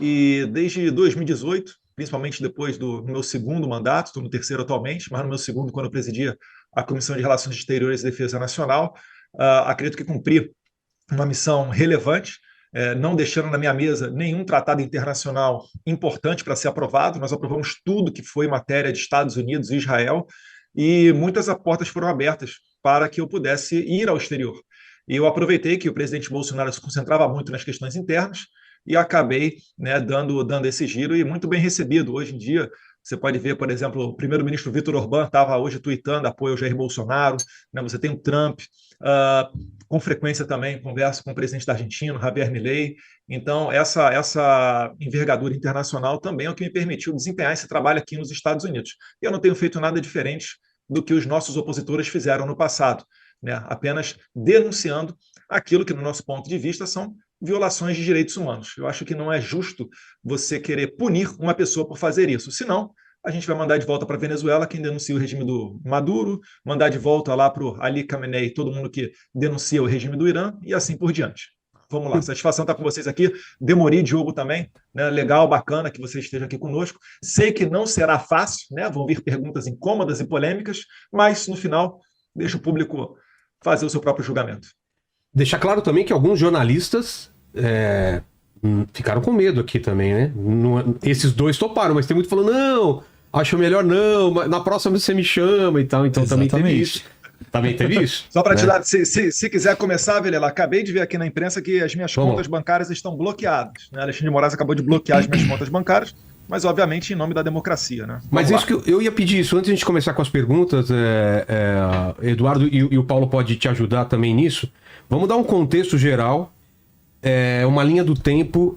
e desde 2018, principalmente depois do meu segundo mandato, estou no terceiro atualmente, mas no meu segundo, quando eu presidia a Comissão de Relações Exteriores e Defesa Nacional, acredito que cumpri uma missão relevante, não deixando na minha mesa nenhum tratado internacional importante para ser aprovado. Nós aprovamos tudo que foi matéria de Estados Unidos e Israel, e muitas portas foram abertas para que eu pudesse ir ao exterior. E eu aproveitei que o presidente Bolsonaro se concentrava muito nas questões internas e acabei, né, dando esse giro e muito bem recebido. Hoje em dia, você pode ver, por exemplo, o primeiro-ministro Vítor Orbán estava hoje tweetando apoio ao Jair Bolsonaro, né, você tem o Trump, com frequência também converso com o presidente da Argentina, Javier Milei. Então, essa envergadura internacional também é o que me permitiu desempenhar esse trabalho aqui nos Estados Unidos. E eu não tenho feito nada diferente do que os nossos opositores fizeram no passado, né? Apenas denunciando aquilo que, no nosso ponto de vista, são violações de direitos humanos. Eu acho que não é justo você querer punir uma pessoa por fazer isso. Senão, a gente vai mandar de volta para a Venezuela quem denuncia o regime do Maduro, mandar de volta lá para o Ali Khamenei, todo mundo que denuncia o regime do Irã, e assim por diante. Vamos lá, satisfação estar com vocês aqui. Demori, Diogo também, né? Legal, bacana que você esteja aqui conosco. Sei que não será fácil, né? Vão vir perguntas incômodas e polêmicas, mas no final, deixa o público fazer o seu próprio julgamento. Deixar claro também que alguns jornalistas ficaram com medo aqui também, né? Esses dois toparam, mas tem muito falando, não, acho melhor não, na próxima você me chama e tal. Então Exatamente. também teve isso. Também teve isso. Só para né? te dar, se quiser começar, Vilela, acabei de ver aqui na imprensa que as minhas contas bancárias estão bloqueadas. Né? Alexandre de Moraes acabou de bloquear as minhas contas bancárias, mas obviamente em nome da democracia. Né? Mas isso que eu ia pedir isso, antes de a gente começar com as perguntas, Eduardo e o Paulo pode te ajudar também nisso. Vamos dar um contexto geral, uma linha do tempo,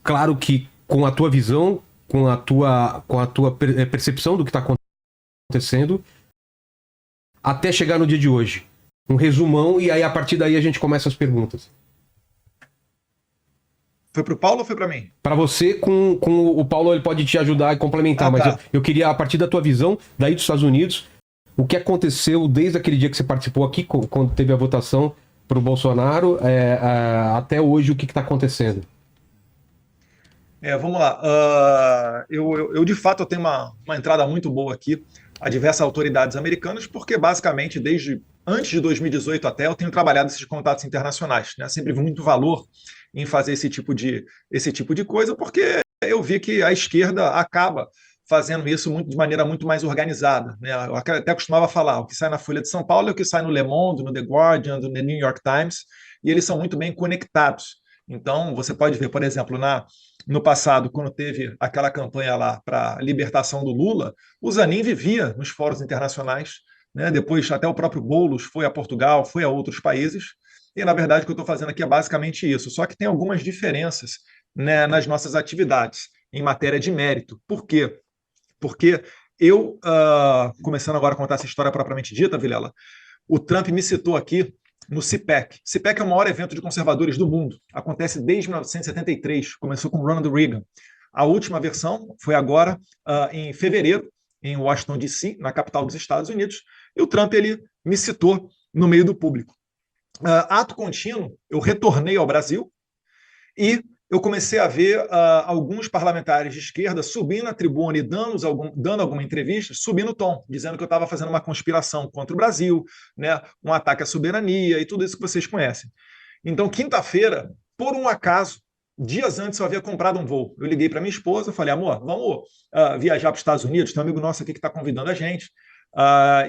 claro que com a tua visão, com a tua percepção do que está acontecendo, até chegar no dia de hoje. Um resumão, e aí a partir daí a gente começa as perguntas. Foi para o Paulo ou foi para mim? Para você, com o Paulo, ele pode te ajudar e complementar, mas tá. eu queria, a partir da tua visão, daí dos Estados Unidos, o que aconteceu desde aquele dia que você participou aqui, quando teve a votação para o Bolsonaro, até hoje, o que está acontecendo? Vamos lá. Eu de fato tenho uma entrada muito boa aqui a diversas autoridades americanas, porque basicamente desde antes de 2018 até eu tenho trabalhado esses contatos internacionais, né? Sempre vi muito valor em fazer esse tipo de coisa, porque eu vi que a esquerda acaba fazendo isso de maneira muito mais organizada, né? Eu até costumava falar, o que sai na Folha de São Paulo é o que sai no Le Monde, no The Guardian, no New York Times, e eles são muito bem conectados. Então, você pode ver, por exemplo, no passado, quando teve aquela campanha lá para a libertação do Lula, o Zanin vivia nos fóruns internacionais, né? Depois até o próprio Boulos foi a Portugal, foi a outros países, e na verdade o que eu estou fazendo aqui é basicamente isso, só que tem algumas diferenças, né, nas nossas atividades em matéria de mérito. Por quê? Porque eu, começando agora a contar essa história propriamente dita, Vilela, o Trump me citou aqui no CPAC. CPAC é o maior evento de conservadores do mundo. Acontece desde 1973, começou com Ronald Reagan. A última versão foi agora em fevereiro, em Washington, D.C., na capital dos Estados Unidos, e o Trump ele me citou no meio do público. Ato contínuo, eu retornei ao Brasil e eu comecei a ver alguns parlamentares de esquerda subindo na tribuna e dando alguma entrevista, subindo o tom, dizendo que eu estava fazendo uma conspiração contra o Brasil, né, um ataque à soberania e tudo isso que vocês conhecem. Então, quinta-feira, por um acaso, dias antes eu havia comprado um voo. Eu liguei para minha esposa, falei, amor, vamos viajar para os Estados Unidos, tem um amigo nosso aqui que está convidando a gente.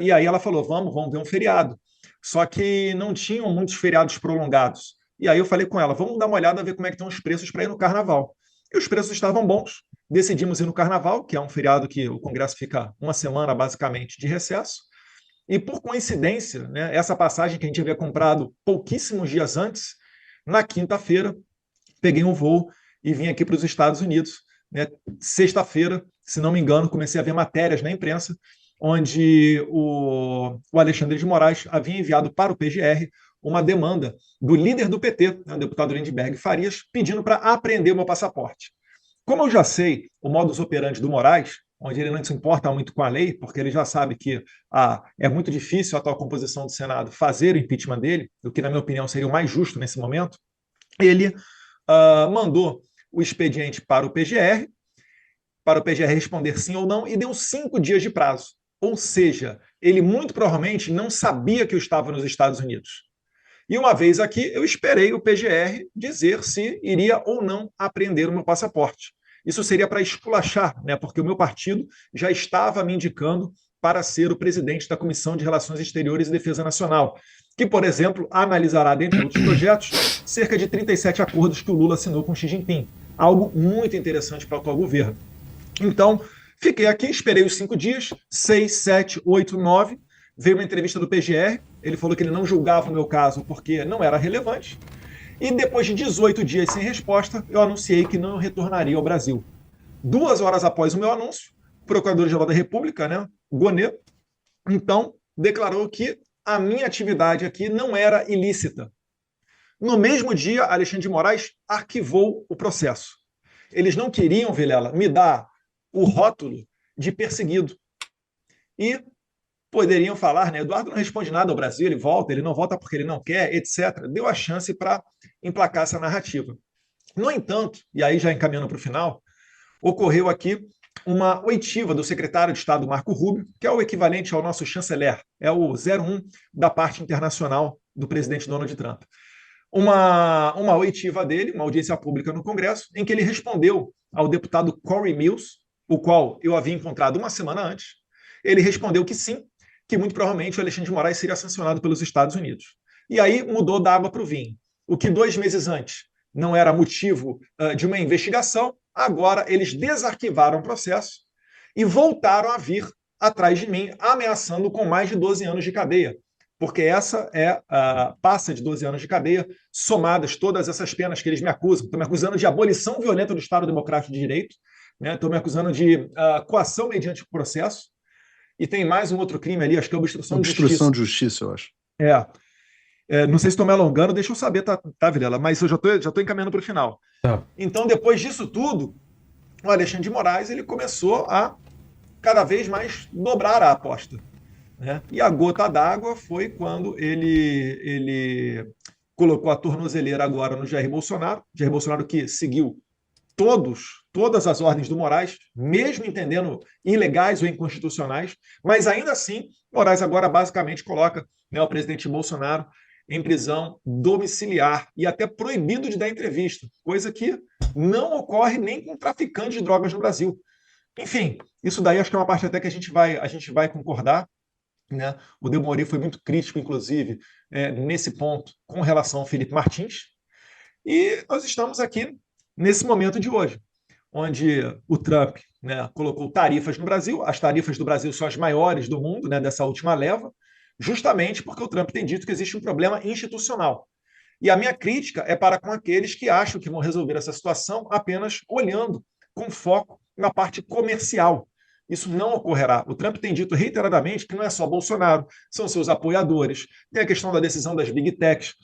E aí ela falou, vamos ver um feriado. Só que não tinham muitos feriados prolongados. E aí eu falei com ela, vamos dar uma olhada, ver como é que estão os preços para ir no Carnaval. E os preços estavam bons. Decidimos ir no Carnaval, que é um feriado que o Congresso fica uma semana, basicamente, de recesso. E, por coincidência, né, essa passagem que a gente havia comprado pouquíssimos dias antes, na quinta-feira, peguei um voo e vim aqui para os Estados Unidos. Né? Sexta-feira, se não me engano, comecei a ver matérias na imprensa, onde o Alexandre de Moraes havia enviado para o PGR uma demanda do líder do PT, né, o deputado Lindbergh Farias, pedindo para apreender o meu passaporte. Como eu já sei o modus operandi do Moraes, onde ele não se importa muito com a lei, porque ele já sabe que é muito difícil a atual composição do Senado fazer o impeachment dele, o que, na minha opinião, seria o mais justo nesse momento, ele mandou o expediente para o PGR responder sim ou não, e deu 5 dias de prazo. Ou seja, ele muito provavelmente não sabia que eu estava nos Estados Unidos. E uma vez aqui, eu esperei o PGR dizer se iria ou não apreender o meu passaporte. Isso seria para esculachar, né? Porque o meu partido já estava me indicando para ser o presidente da Comissão de Relações Exteriores e Defesa Nacional, que, por exemplo, analisará, dentre outros projetos, cerca de 37 acordos que o Lula assinou com Xi Jinping. Algo muito interessante para o atual governo. Então, fiquei aqui, esperei os 5 dias, 6, 7, 8, 9. Veio uma entrevista do PGR, ele falou que ele não julgava o meu caso porque não era relevante. E depois de 18 dias sem resposta, eu anunciei que não retornaria ao Brasil. 2 horas após o meu anúncio, o Procurador-Geral da República, né, Gonê, então declarou que a minha atividade aqui não era ilícita. No mesmo dia, Alexandre de Moraes arquivou o processo. Eles não queriam, Vilela, me dar o rótulo de perseguido. E poderiam falar, né? Eduardo não responde nada ao Brasil, ele não volta porque ele não quer, etc. Deu a chance para emplacar essa narrativa. No entanto, e aí já encaminhando para o final, ocorreu aqui uma oitiva do secretário de Estado Marco Rubio, que é o equivalente ao nosso chanceler, é o 01 da parte internacional do presidente Donald Trump. Uma oitiva dele, uma audiência pública no Congresso, em que ele respondeu ao deputado Corey Mills, o qual eu havia encontrado uma semana antes. Ele respondeu que sim, que muito provavelmente o Alexandre de Moraes seria sancionado pelos Estados Unidos. E aí mudou da água para o vinho. O que 2 meses antes não era motivo de uma investigação, agora eles desarquivaram o processo e voltaram a vir atrás de mim, ameaçando com mais de 12 anos de cadeia. Porque essa é passa de 12 anos de cadeia, somadas todas essas penas que eles me acusam. Estão me acusando de abolição violenta do Estado Democrático de Direito, né? Estão me acusando de coação mediante o processo, e tem mais um outro crime ali, acho que é obstrução de justiça. Obstrução de justiça, eu acho. Não sei se estou me alongando, deixa eu saber, tá, Vilela, mas eu já estou encaminhando para o final. Tá. Então, depois disso tudo, o Alexandre de Moraes ele começou a cada vez mais dobrar a aposta, né? E a gota d'água foi quando ele colocou a tornozeleira agora no Jair Bolsonaro que seguiu todas as ordens do Moraes, mesmo entendendo ilegais ou inconstitucionais, mas ainda assim, Moraes agora basicamente coloca, né, o presidente Bolsonaro em prisão domiciliar e até proibido de dar entrevista, coisa que não ocorre nem com traficantes de drogas no Brasil. Enfim, isso daí acho que é uma parte até que a gente vai concordar, né? O Demori foi muito crítico, inclusive, nesse ponto, com relação ao Felipe Martins, e nós estamos aqui nesse momento de hoje, onde o Trump, né, colocou tarifas no Brasil. As tarifas do Brasil são as maiores do mundo, né, dessa última leva, justamente porque o Trump tem dito que existe um problema institucional. E a minha crítica é para com aqueles que acham que vão resolver essa situação apenas olhando com foco na parte comercial. Isso não ocorrerá. O Trump tem dito reiteradamente que não é só Bolsonaro, são seus apoiadores. Tem a questão da decisão das Big Techs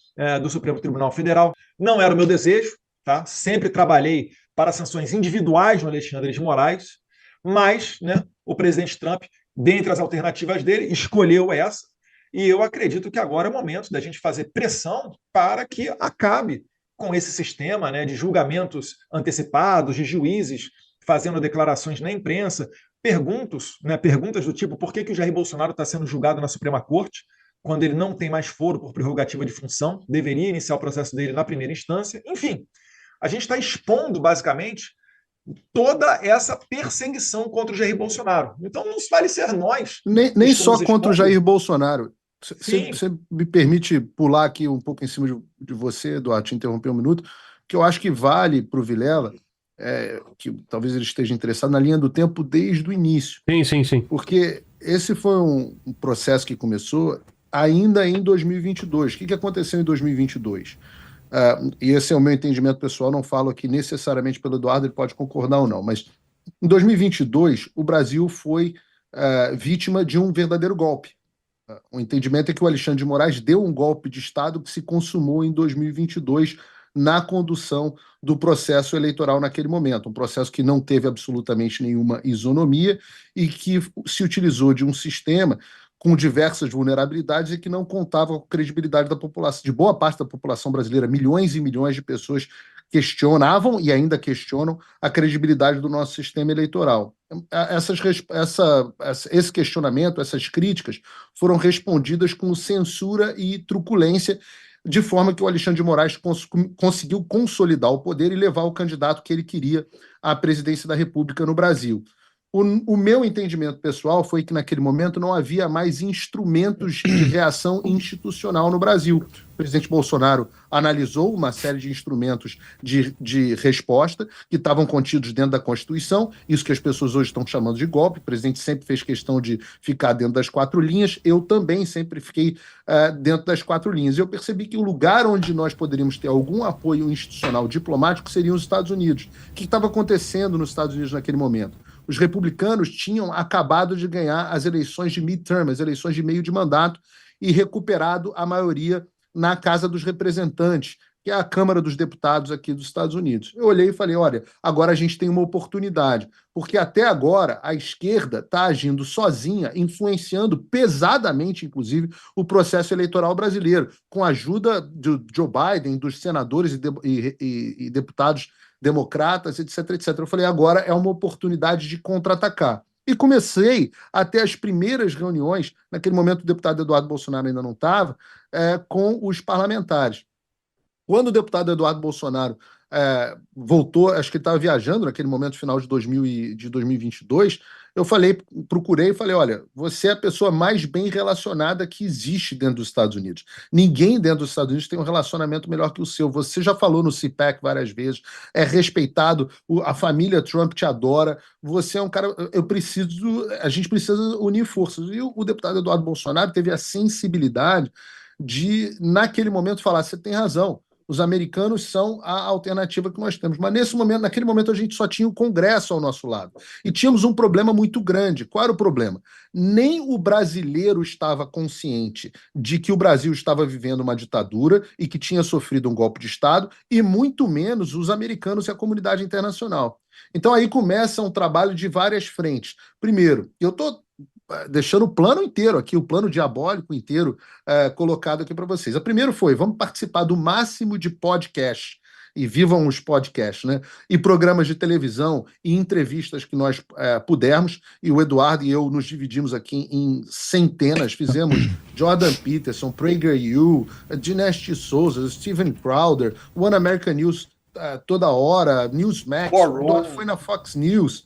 do Supremo Tribunal Federal. Não era o meu desejo, tá? Sempre trabalhei para sanções individuais no Alexandre de Moraes, mas, né, o presidente Trump, dentre as alternativas dele, escolheu essa, e eu acredito que agora é o momento da gente fazer pressão para que acabe com esse sistema, né, de julgamentos antecipados, de juízes fazendo declarações na imprensa, perguntas do tipo por que o Jair Bolsonaro está sendo julgado na Suprema Corte, quando ele não tem mais foro por prerrogativa de função, deveria iniciar o processo dele na primeira instância. Enfim, a gente está expondo, basicamente, toda essa perseguição contra o Jair Bolsonaro. Então, não vale ser nós. Nem só contra o Jair Bolsonaro. Você me permite pular aqui um pouco em cima de você, Eduardo, te interromper um minuto, que eu acho que vale para o Vilela, que talvez ele esteja interessado na linha do tempo desde o início. Sim. Porque esse foi um processo que começou ainda em 2022. O que aconteceu em 2022? E esse é o meu entendimento pessoal, não falo aqui necessariamente pelo Eduardo, ele pode concordar ou não, mas em 2022 o Brasil foi vítima de um verdadeiro golpe. O entendimento é que o Alexandre de Moraes deu um golpe de Estado que se consumou em 2022 na condução do processo eleitoral naquele momento, um processo que não teve absolutamente nenhuma isonomia e que se utilizou de um sistema com diversas vulnerabilidades e que não contava com a credibilidade da população, de boa parte da população brasileira, milhões e milhões de pessoas questionavam e ainda questionam a credibilidade do nosso sistema eleitoral. Esse questionamento, essas críticas, foram respondidas com censura e truculência, de forma que o Alexandre de Moraes conseguiu consolidar o poder e levar o candidato que ele queria à presidência da República no Brasil. O meu entendimento pessoal foi que, naquele momento, não havia mais instrumentos de reação institucional no Brasil. O presidente Bolsonaro analisou uma série de instrumentos de resposta que estavam contidos dentro da Constituição, isso que as pessoas hoje estão chamando de golpe. O presidente sempre fez questão de ficar dentro das 4 linhas, eu também sempre fiquei dentro das 4 linhas. Eu percebi que o lugar onde nós poderíamos ter algum apoio institucional diplomático seriam os Estados Unidos. O que estava acontecendo nos Estados Unidos naquele momento? Os republicanos tinham acabado de ganhar as eleições de midterm, as eleições de meio de mandato, e recuperado a maioria na Casa dos Representantes, que é a Câmara dos Deputados aqui dos Estados Unidos. Eu olhei e falei, olha, agora a gente tem uma oportunidade, porque até agora a esquerda está agindo sozinha, influenciando pesadamente, inclusive, o processo eleitoral brasileiro, com a ajuda do Joe Biden, dos senadores e deputados democratas, etc, etc. Eu falei, agora é uma oportunidade de contra-atacar. E comecei a ter as primeiras reuniões, naquele momento o deputado Eduardo Bolsonaro ainda não estava, com os parlamentares. Quando o deputado Eduardo Bolsonaro voltou, acho que ele estava viajando naquele momento, final de 2022, eu procurei e falei, olha, você é a pessoa mais bem relacionada que existe dentro dos Estados Unidos. Ninguém dentro dos Estados Unidos tem um relacionamento melhor que o seu. Você já falou no CPAC várias vezes, é respeitado, a família Trump te adora, você é um cara, a gente precisa unir forças. E o deputado Eduardo Bolsonaro teve a sensibilidade de, naquele momento, falar, você tem razão, os americanos são a alternativa que nós temos. Mas naquele momento, a gente só tinha o Congresso ao nosso lado. E tínhamos um problema muito grande. Qual era o problema? Nem o brasileiro estava consciente de que o Brasil estava vivendo uma ditadura e que tinha sofrido um golpe de Estado, e muito menos os americanos e a comunidade internacional. Então aí começa um trabalho de várias frentes. Primeiro, eu estou deixando o plano inteiro aqui, o plano diabólico inteiro colocado aqui para vocês. A primeiro foi, vamos participar do máximo de podcast, e vivam os podcasts, né? E programas de televisão e entrevistas que nós pudermos, e o Eduardo e eu nos dividimos aqui em centenas, fizemos Jordan Peterson, PragerU, Dinesh Souza, Steven Crowder, One American News toda hora, Newsmax, foi na Fox News,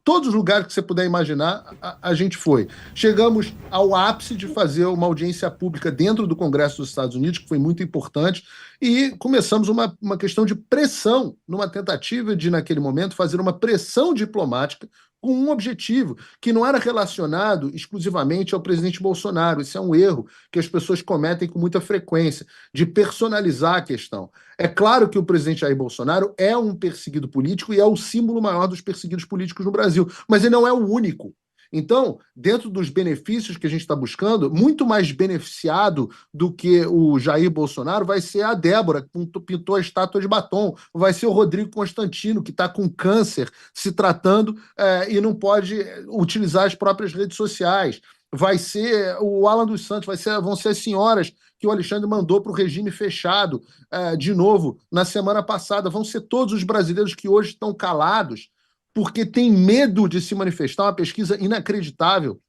todos os lugares que você puder imaginar, a gente foi. Chegamos ao ápice de fazer uma audiência pública dentro do Congresso dos Estados Unidos, que foi muito importante, e começamos uma questão de pressão, numa tentativa de, naquele momento, fazer uma pressão diplomática com um objetivo, que não era relacionado exclusivamente ao presidente Bolsonaro. Isso é um erro que as pessoas cometem com muita frequência, de personalizar a questão. É claro que o presidente Jair Bolsonaro é um perseguido político e é o símbolo maior dos perseguidos políticos no Brasil, mas ele não é o único. Então, dentro dos benefícios que a gente está buscando, muito mais beneficiado do que o Jair Bolsonaro vai ser a Débora, que pintou a estátua de batom, vai ser o Rodrigo Constantino, que está com câncer, se tratando e não pode utilizar as próprias redes sociais, vai ser o Alan dos Santos, vão ser as senhoras que o Alexandre mandou para o regime fechado de novo na semana passada, vão ser todos os brasileiros que hoje estão calados, porque tem medo de se manifestar. Uma pesquisa inacreditável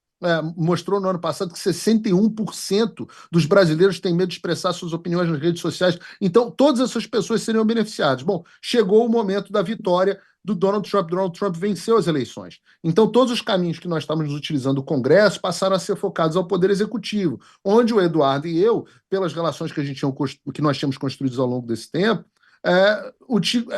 mostrou no ano passado que 61% dos brasileiros têm medo de expressar suas opiniões nas redes sociais. Então, todas essas pessoas seriam beneficiadas. Bom, chegou o momento da vitória do Donald Trump. Donald Trump venceu as eleições. Então, todos os caminhos que nós estamos utilizando o Congresso passaram a ser focados ao Poder Executivo, onde o Eduardo e eu, pelas relações que nós tínhamos construídas ao longo desse tempo,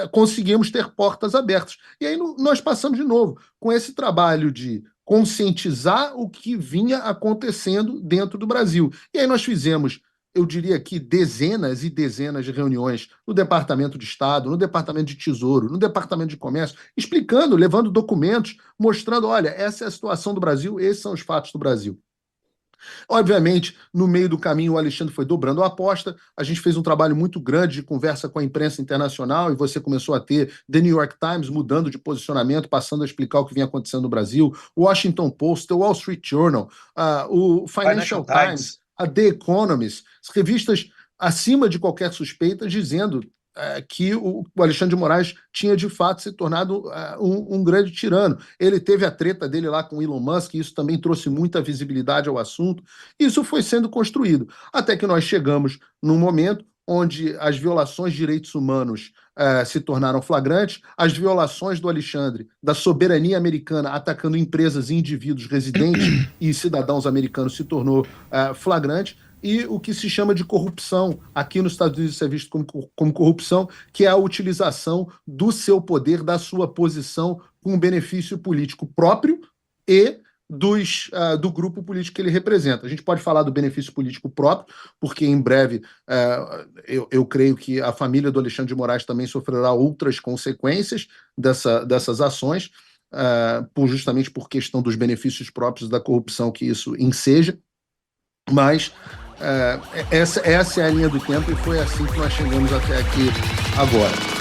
conseguimos ter portas abertas. E aí nós passamos de novo com esse trabalho de conscientizar o que vinha acontecendo dentro do Brasil. E aí nós fizemos, eu diria aqui, dezenas e dezenas de reuniões no Departamento de Estado, no Departamento de Tesouro, no Departamento de Comércio, explicando, levando documentos, mostrando, olha, essa é a situação do Brasil, esses são os fatos do Brasil. Obviamente, no meio do caminho, o Alexandre foi dobrando a aposta, a gente fez um trabalho muito grande de conversa com a imprensa internacional, e você começou a ter The New York Times mudando de posicionamento, passando a explicar o que vinha acontecendo no Brasil, o Washington Post, The Wall Street Journal, o Financial Times, a The Economist, revistas acima de qualquer suspeita, dizendo que o Alexandre de Moraes tinha de fato se tornado um grande tirano. Ele teve a treta dele lá com Elon Musk, e isso também trouxe muita visibilidade ao assunto. Isso foi sendo construído, até que nós chegamos num momento onde as violações de direitos humanos se tornaram flagrantes, as violações do Alexandre, da soberania americana, atacando empresas e indivíduos residentes e cidadãos americanos, se tornou flagrante, e o que se chama de corrupção, aqui nos Estados Unidos isso é visto como corrupção, que é a utilização do seu poder, da sua posição, com benefício político próprio e do grupo político que ele representa. A gente pode falar do benefício político próprio, porque em breve eu creio que a família do Alexandre de Moraes também sofrerá outras consequências dessas ações, justamente por questão dos benefícios próprios da corrupção que isso enseja, mas essa é a linha do tempo, e foi assim que nós chegamos até aqui agora.